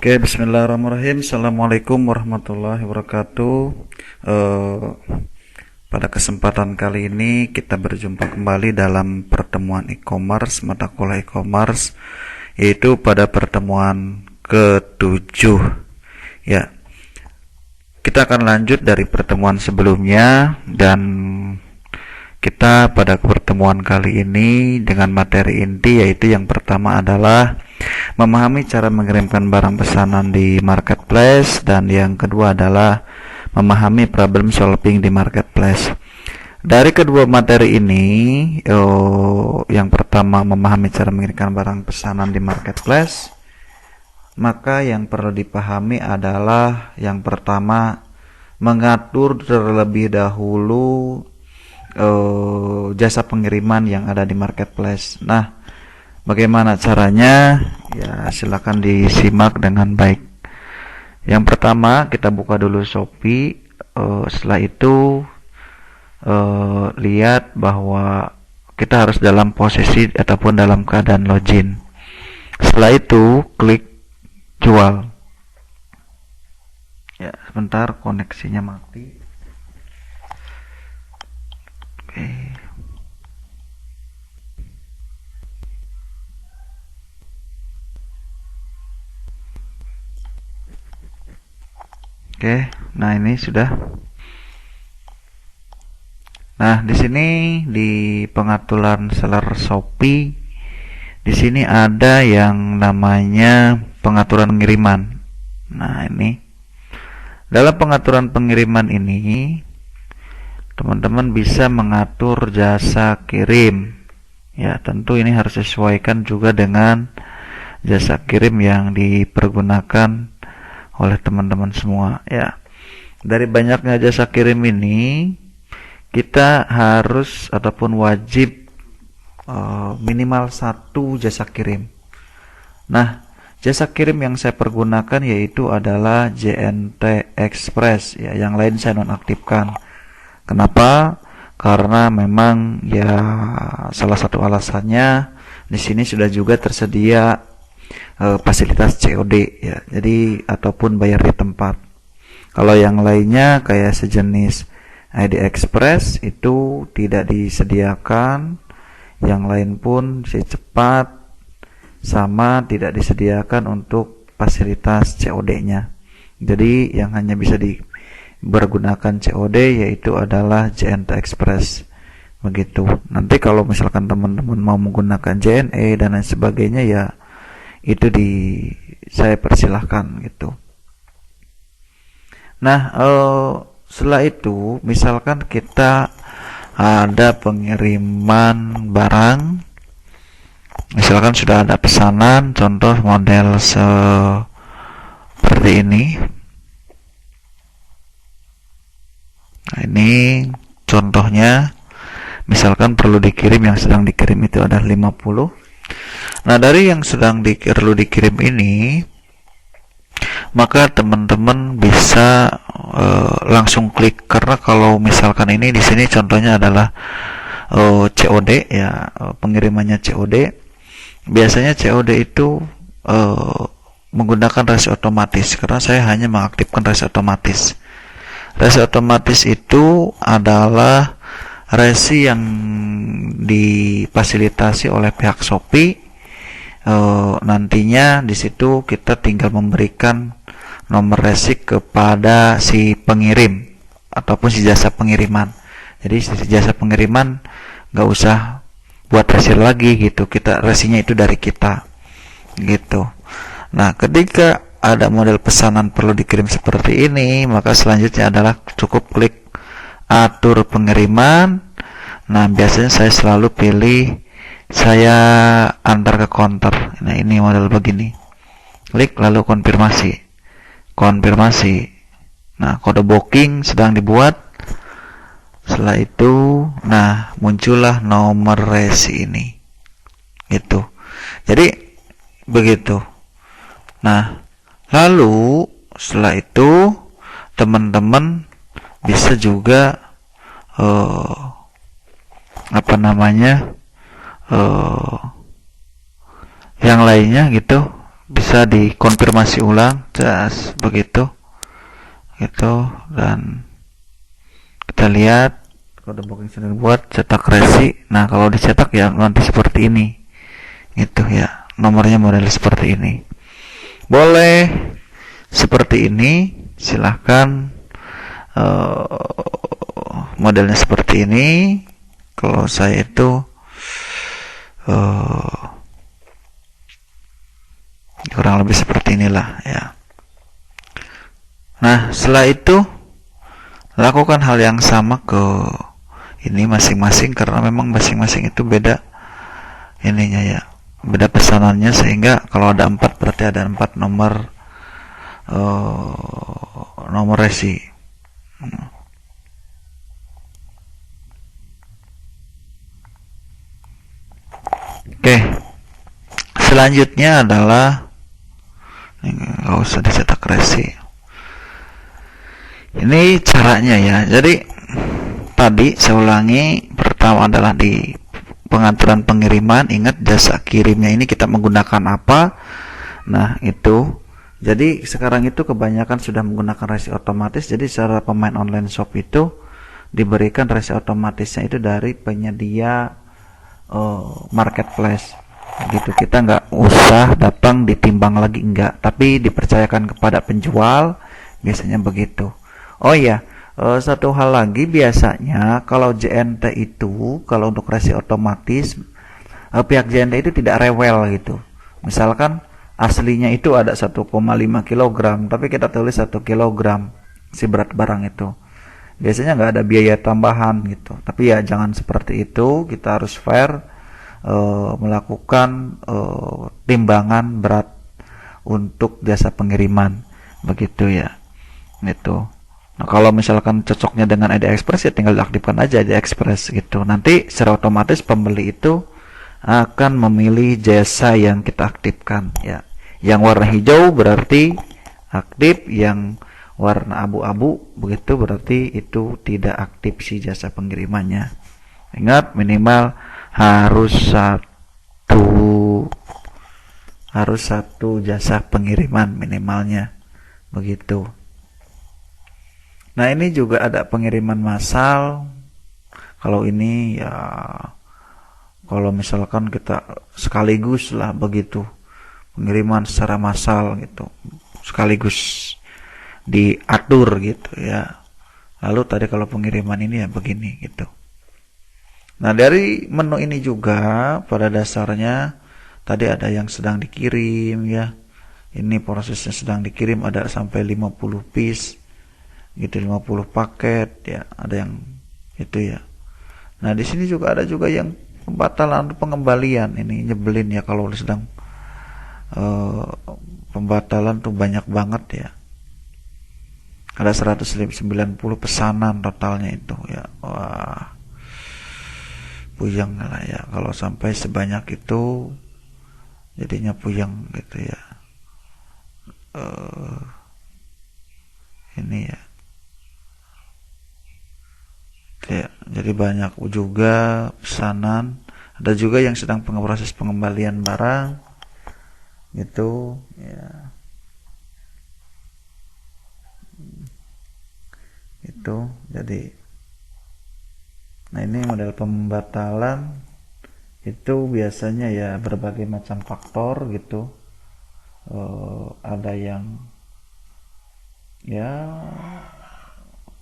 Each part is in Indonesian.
Oke, bismillahirrahmanirrahim. Assalamualaikum warahmatullahi wabarakatuh. Eh, Pada kesempatan kali ini kita berjumpa kembali dalam pertemuan e-commerce, mata kuliah e-commerce, yaitu pada pertemuan ke-7. Ya, kita akan lanjut dari pertemuan sebelumnya dan kita pada pertemuan kali ini dengan materi inti, yaitu yang pertama adalah memahami cara mengirimkan barang pesanan di marketplace, dan yang kedua adalah memahami problem solving di marketplace. Dari kedua materi ini, yang pertama memahami cara mengirimkan barang pesanan di marketplace, maka yang perlu dipahami adalah yang pertama mengatur terlebih dahulu jasa pengiriman yang ada di marketplace. Nah, bagaimana caranya? Ya, silakan disimak dengan baik. Yang pertama, kita buka dulu Shopee. Setelah itu lihat bahwa kita harus dalam posisi ataupun dalam keadaan login. Setelah itu klik jual. Ya, sebentar koneksinya mati. Oke. Oke, nah ini sudah. Nah, di sini di pengaturan seller Shopee, di sini ada yang namanya pengaturan pengiriman. Nah, ini dalam pengaturan pengiriman ini, teman-teman bisa mengatur jasa kirim. Ya, tentu ini harus disesuaikan juga dengan jasa kirim yang dipergunakan oleh teman-teman semua. Ya, dari banyaknya jasa kirim ini, kita harus ataupun wajib minimal satu jasa kirim. Nah, jasa kirim yang saya pergunakan yaitu adalah JNT Express. Ya, yang lain saya nonaktifkan. Kenapa? Karena memang ya salah satu alasannya di sini sudah juga tersedia fasilitas COD, ya. Jadi ataupun bayar di tempat. Kalau yang lainnya kayak sejenis ID Express itu tidak disediakan. Yang lain pun si cepat sama tidak disediakan untuk fasilitas COD-nya. Jadi yang hanya bisa dipergunakan COD yaitu adalah JNT Express. Begitu. Nanti kalau misalkan teman-teman mau menggunakan JNE dan lain sebagainya, ya itu saya persilahkan gitu. Nah, setelah itu misalkan kita ada pengiriman barang, misalkan sudah ada pesanan, contoh model seperti ini. Nah, ini contohnya, misalkan perlu dikirim, yang sedang dikirim itu ada 50. Nah, dari yang sedang perlu dikirim ini, maka teman-teman bisa langsung klik, karena kalau misalkan ini di sini contohnya adalah COD, ya, pengirimannya COD. Biasanya COD itu menggunakan resi otomatis, karena saya hanya mengaktifkan resi otomatis. Resi otomatis itu adalah resi yang difasilitasi oleh pihak Shopee. Nantinya di situ kita tinggal memberikan nomor resi kepada si pengirim ataupun si jasa pengiriman. Jadi si jasa pengiriman nggak usah buat resi lagi gitu, kita resinya itu dari kita gitu. Nah, ketika ada model pesanan perlu dikirim seperti ini, maka selanjutnya adalah cukup klik atur pengiriman. Nah, biasanya saya selalu pilih saya antar ke counter. Nah, ini model begini. Klik lalu konfirmasi. Nah, kode booking sedang dibuat. Setelah itu, nah, muncullah nomor resi ini. Gitu. Jadi begitu. Nah, lalu setelah itu teman-teman bisa juga yang lainnya gitu, bisa dikonfirmasi ulang, just begitu, gitu. Dan kita lihat kode booking sudah dibuat, cetak resi. Nah, kalau dicetak ya nanti seperti ini, gitu ya, nomornya model seperti ini. Boleh seperti ini, silahkan. Modelnya seperti ini. Kalau saya itu kurang lebih seperti inilah ya. Nah, setelah itu lakukan hal yang sama ke ini masing-masing, karena memang masing-masing itu beda ininya ya, beda pesanannya, sehingga kalau ada 4 berarti ada 4 nomor nomor resi. Oke, selanjutnya adalah nggak usah dicetak resi. Ini caranya ya. Jadi tadi saya ulangi, pertama adalah di pengaturan pengiriman, ingat jasa kirimnya ini kita menggunakan apa. Nah, itu jadi sekarang itu kebanyakan sudah menggunakan resi otomatis. Jadi secara pemain online shop itu diberikan resi otomatisnya itu dari penyedia marketplace gitu. Kita nggak usah datang ditimbang lagi, enggak, tapi dipercayakan kepada penjual, biasanya begitu. Oh iya, satu hal lagi, biasanya kalau JNT itu, kalau untuk resi otomatis, pihak JNT itu tidak rewel gitu. Misalkan aslinya itu ada 1,5 kg, tapi kita tulis 1 kg si berat barang itu. Biasanya nggak ada biaya tambahan gitu. Tapi ya jangan seperti itu, kita harus fair melakukan timbangan berat untuk jasa pengiriman, begitu ya. Itu. Nah, kalau misalkan cocoknya dengan ID Express ya tinggal diaktifkan aja ID Express gitu. Nanti secara otomatis pembeli itu akan memilih jasa yang kita aktifkan ya. Yang warna hijau berarti aktif, yang warna abu-abu begitu berarti itu tidak aktif si jasa pengirimannya. Ingat, minimal harus satu jasa pengiriman minimalnya begitu. Nah, ini juga ada pengiriman massal. Kalau ini ya, kalau misalkan kita sekaligus lah begitu, pengiriman secara massal gitu, sekaligus diatur gitu ya. Lalu tadi kalau pengiriman ini ya begini gitu. Nah, dari menu ini juga pada dasarnya tadi ada yang sedang dikirim ya. Ini prosesnya sedang dikirim, ada sampai 50 piece gitu, 50 paket ya, ada yang itu ya. Nah, di sini juga ada juga yang pembatalan atau pengembalian. Ini nyebelin ya kalau sedang pembatalan tuh banyak banget ya. Ada 190 pesanan totalnya itu ya. Wah, puyeng lah ya kalau sampai sebanyak itu, jadinya puyeng gitu ya. Ini ya. Ya, jadi banyak juga pesanan. Ada juga yang sedang proses pengembalian barang gitu ya. Itu jadi, nah ini model pembatalan itu biasanya ya berbagai macam faktor gitu. Ada yang ya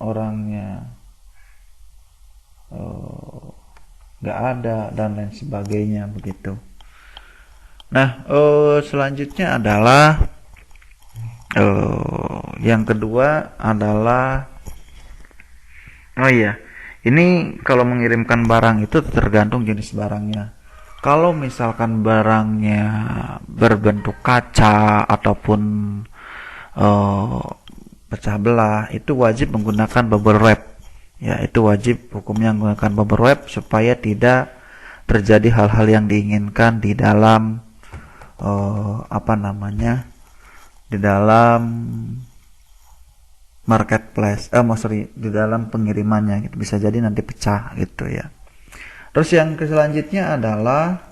orangnya nggak ada dan lain sebagainya begitu. Nah, selanjutnya adalah yang kedua adalah, oh iya, ini kalau mengirimkan barang itu tergantung jenis barangnya. Kalau misalkan barangnya berbentuk kaca ataupun pecah belah, itu wajib menggunakan bubble wrap. Ya, itu wajib hukumnya menggunakan bubble wrap supaya tidak terjadi hal-hal yang diinginkan di dalam di dalam marketplace, di dalam pengirimannya gitu. Bisa jadi nanti pecah gitu ya. Terus yang selanjutnya adalah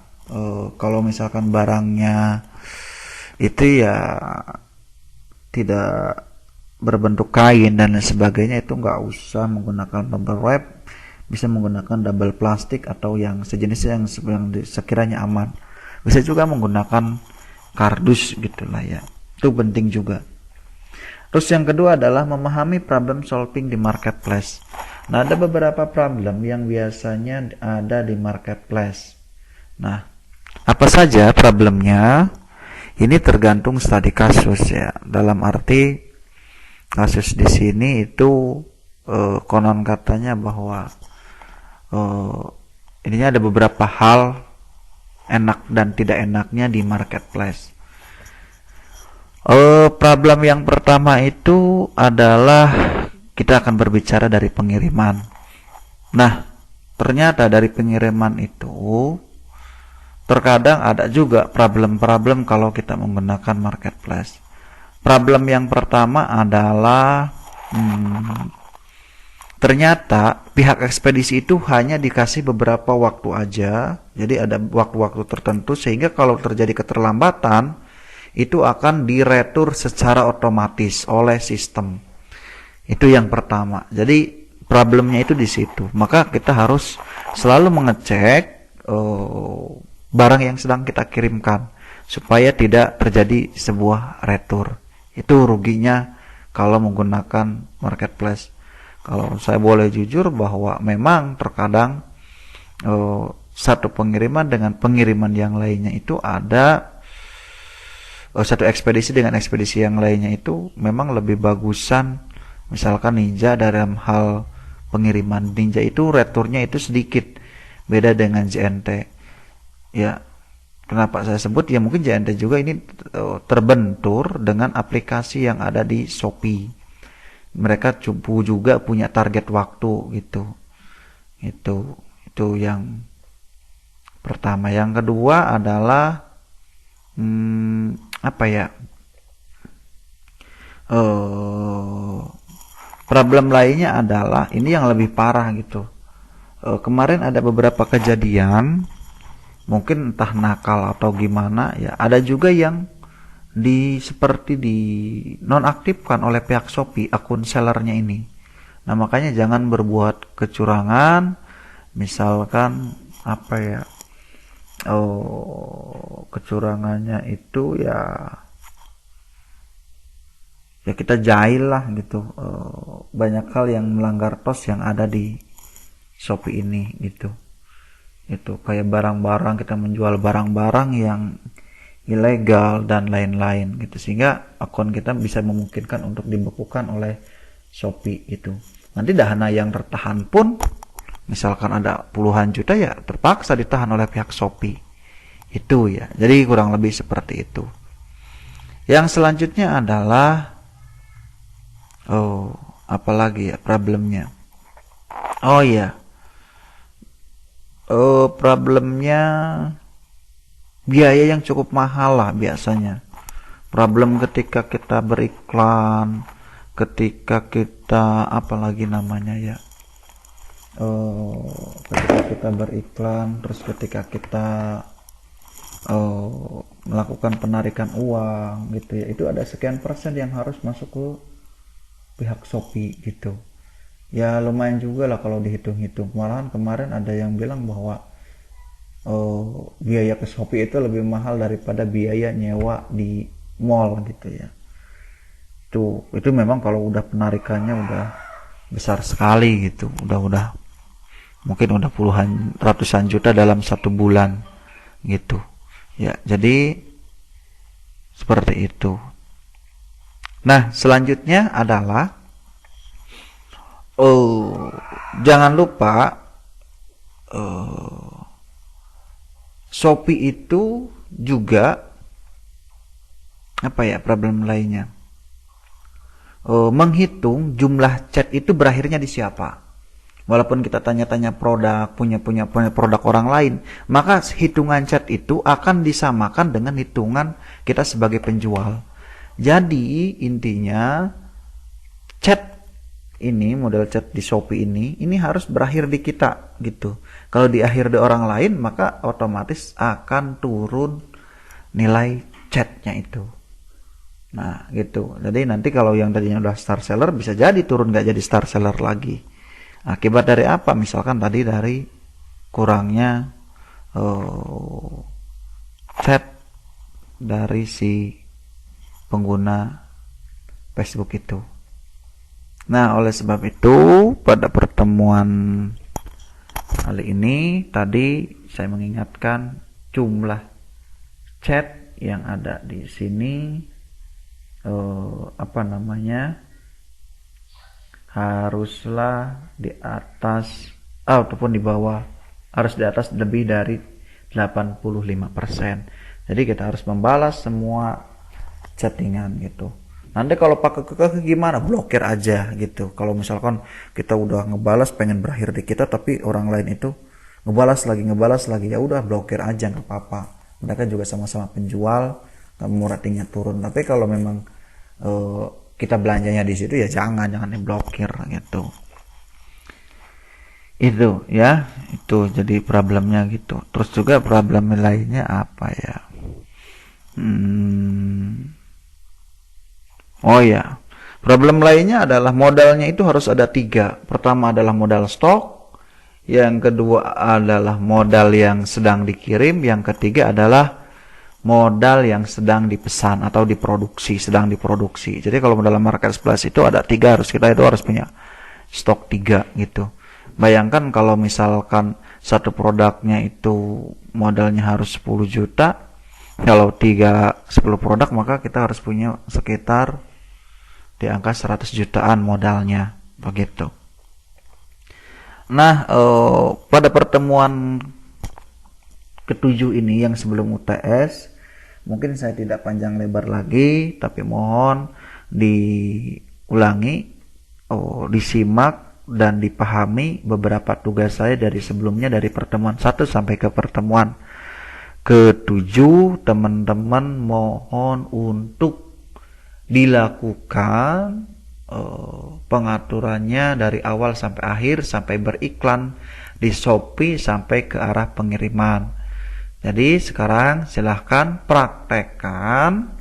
kalau misalkan barangnya itu ya tidak berbentuk kain dan lain sebagainya, itu nggak usah menggunakan bubble wrap, bisa menggunakan double plastik atau yang sejenisnya yang sekiranya aman. Bisa juga menggunakan kardus gitulah ya, itu penting juga. Terus yang kedua adalah memahami problem solving di marketplace. Nah, ada beberapa problem yang biasanya ada di marketplace. Nah, apa saja problemnya? Ini tergantung studi kasus ya. Dalam arti kasus di sini itu konon katanya bahwa ininya ada beberapa hal enak dan tidak enaknya di marketplace. Problem yang pertama itu adalah kita akan berbicara dari pengiriman. Nah, ternyata dari pengiriman itu terkadang ada juga problem-problem kalau kita menggunakan marketplace. Problem yang pertama adalah ternyata pihak ekspedisi itu hanya dikasih beberapa waktu aja. Jadi ada waktu-waktu tertentu sehingga kalau terjadi keterlambatan itu akan diretur secara otomatis oleh sistem. Itu yang pertama. Jadi problemnya itu di situ. Maka kita harus selalu mengecek barang yang sedang kita kirimkan supaya tidak terjadi sebuah retur. Itu ruginya kalau menggunakan marketplace. Kalau saya boleh jujur bahwa memang terkadang satu pengiriman dengan pengiriman yang lainnya itu ada satu ekspedisi dengan ekspedisi yang lainnya itu memang lebih bagusan. Misalkan Ninja dalam hal pengiriman, Ninja itu returnya itu sedikit beda dengan JNT. Ya, kenapa saya sebut ya mungkin JNT juga ini terbentur dengan aplikasi yang ada di Shopee. Mereka juga punya target waktu gitu. Itu yang pertama. Yang kedua adalah apa ya? Problem lainnya adalah ini yang lebih parah gitu. Kemarin ada beberapa kejadian, mungkin entah nakal atau gimana ya, ada juga yang seperti di nonaktifkan oleh pihak Shopee akun sellernya ini. Nah, makanya jangan berbuat kecurangan. Misalkan apa ya, kecurangannya itu ya kita jahil lah gitu. Banyak hal yang melanggar TOS yang ada di Shopee ini gitu. Itu kayak barang-barang, kita menjual barang-barang yang ilegal dan lain-lain gitu, sehingga akun kita bisa memungkinkan untuk dibekukan oleh Shopee itu. Nanti dana yang tertahan pun misalkan ada puluhan juta ya terpaksa ditahan oleh pihak Shopee itu ya. Jadi kurang lebih seperti itu. Yang selanjutnya adalah apalagi ya problemnya. Oh iya, problemnya biaya yang cukup mahal lah biasanya. Problem ketika kita beriklan, ketika kita apalagi namanya ya, ketika kita beriklan, terus ketika kita melakukan penarikan uang gitu ya, itu ada sekian persen yang harus masuk ke pihak Shopee gitu. Ya lumayan juga lah kalau dihitung-hitung. Malahan kemarin ada yang bilang bahwa biaya ke Shopee itu lebih mahal daripada biaya nyewa di mall gitu ya. Itu memang kalau udah penarikannya udah besar sekali gitu. Udah mungkin udah puluhan ratusan juta dalam satu bulan gitu. Ya, jadi seperti itu. Nah, selanjutnya adalah jangan lupa Shopee itu juga apa ya, problem lainnya, menghitung jumlah chat itu berakhirnya di siapa. Walaupun kita tanya-tanya produk, punya produk orang lain, maka hitungan chat itu akan disamakan dengan hitungan kita sebagai penjual. Jadi intinya chat ini, model chat di Shopee ini harus berakhir di kita gitu. Kalau di akhir di orang lain, maka otomatis akan turun nilai chatnya itu. Nah gitu. Jadi nanti kalau yang tadinya udah star seller bisa jadi turun nggak jadi star seller lagi. Akibat dari apa? Misalkan tadi dari kurangnya chat dari si pengguna Facebook itu. Nah oleh sebab itu pada pertemuan kali ini tadi saya mengingatkan jumlah chat yang ada di sini haruslah di atas ataupun di bawah, harus di atas lebih dari 85%. Jadi kita harus membalas semua chattingan gitu. Nanti kalau pakai kekeh gimana? Blokir aja gitu. Kalau misalkan kita udah ngebalas pengen berakhir di kita tapi orang lain itu ngebalas lagi, ya udah blokir aja nggak apa-apa. Mereka juga sama-sama penjual, ratingnya turun. Tapi kalau memang kita belanjanya di situ ya jangan diblokir gitu. Itu ya, itu jadi problemnya gitu. Terus juga problem lainnya apa ya? Oh ya, problem lainnya adalah modalnya itu harus ada 3. Pertama adalah modal stok, yang kedua adalah modal yang sedang dikirim, yang ketiga adalah modal yang sedang dipesan atau sedang diproduksi. Jadi kalau dalam marketplace itu ada 3, kita harus punya stok 3 gitu. Bayangkan kalau misalkan satu produknya itu modalnya harus 10 juta, kalau 10 produk maka kita harus punya sekitar di angka 100 jutaan modalnya begitu. Nah pada pertemuan ketujuh ini yang sebelum UTS mungkin saya tidak panjang lebar lagi, tapi mohon diulangi, disimak dan dipahami beberapa tugas saya dari sebelumnya, dari pertemuan 1 sampai ke pertemuan ke-7. Teman-teman mohon untuk dilakukan pengaturannya dari awal sampai akhir, sampai beriklan di Shopee sampai ke arah pengiriman. Jadi sekarang silahkan praktekkan,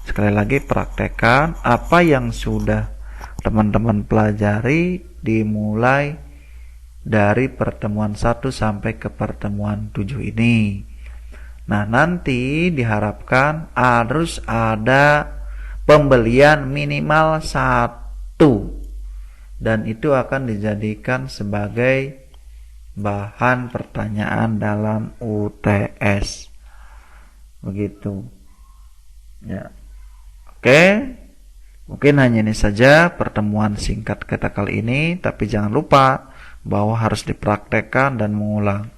sekali lagi praktekkan apa yang sudah teman-teman pelajari dimulai dari pertemuan 1 sampai ke pertemuan 7 ini. Nah nanti diharapkan harus ada pembelian minimal 1 dan itu akan dijadikan sebagai bahan pertanyaan dalam UTS begitu ya. Oke, mungkin hanya ini saja pertemuan singkat kita kali ini, tapi jangan lupa bahwa harus dipraktekkan dan mengulang.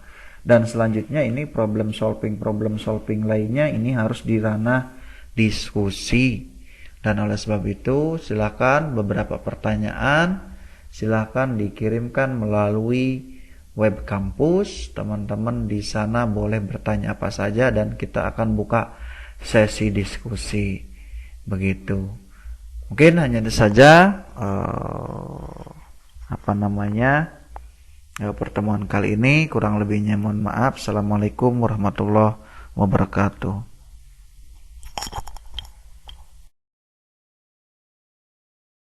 Dan selanjutnya ini problem solving lainnya ini harus di ranah diskusi. Dan oleh sebab itu silakan beberapa pertanyaan silakan dikirimkan melalui web kampus. Teman-teman di sana boleh bertanya apa saja dan kita akan buka sesi diskusi begitu. Mungkin hanya itu saja pertemuan kali ini. Kurang lebihnya mohon maaf. Assalamualaikum warahmatullahi wabarakatuh.